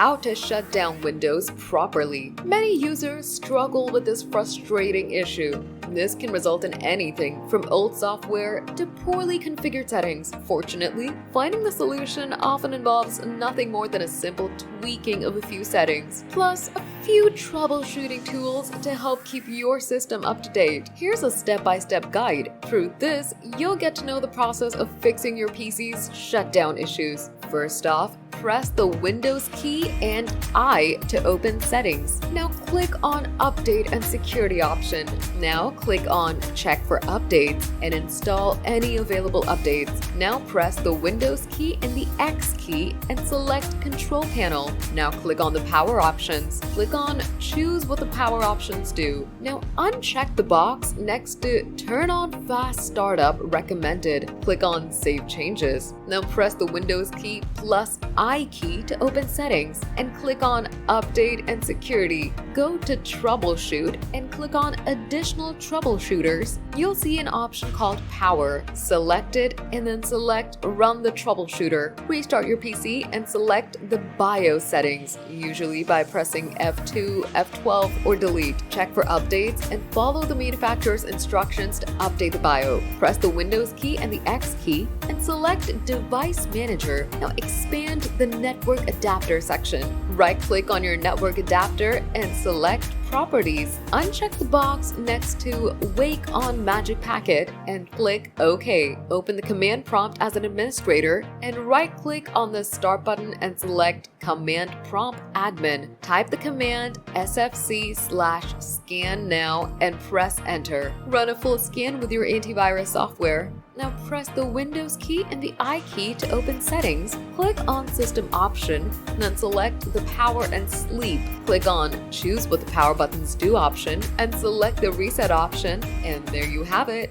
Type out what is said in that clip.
How to shut down Windows properly. Many users struggle with this frustrating issue. This can result in anything from old software to poorly configured settings. Fortunately, finding the solution often involves nothing more than a simple tweaking of a few settings, plus a few troubleshooting tools to help keep your system up to date. Here's a step-by-step guide. Through this, you'll get to know the process of fixing your PC's shutdown issues. First off, press the Windows key and I to open settings. Now click on Update and Security option. Now click on Check for updates and install any available updates. Now press the Windows key and the X key and select Control Panel. Now click on the power options. Click on Choose what the power options do. Now uncheck the box next to Turn on Fast Startup Recommended. Click on Save Changes. Now press the Windows key plus I key to open settings and click on Update and Security. Go to Troubleshoot and click on Additional Troubleshooters. You'll see an option called Power. Select it and then select Run the Troubleshooter. Restart your PC and select the BIOS settings, usually by pressing F2, F12, or Delete. Check for updates and follow the manufacturer's instructions to update the BIOS. Press the Windows key and the X key and select Device Manager. Now expand the Network Adapter section. Right-click on your network adapter and select Properties. Uncheck the box next to Wake on Magic Packet and click OK. Open the command prompt as an administrator and right-click on the Start button and select Command Prompt Admin. Type the command sfc/scan now and press Enter. Run a full scan with your antivirus software. Now press the Windows key and the I key to open settings. Click on System option, then select the Power and Sleep. Click on Choose what the power buttons do option and select the Reset option, and there you have it.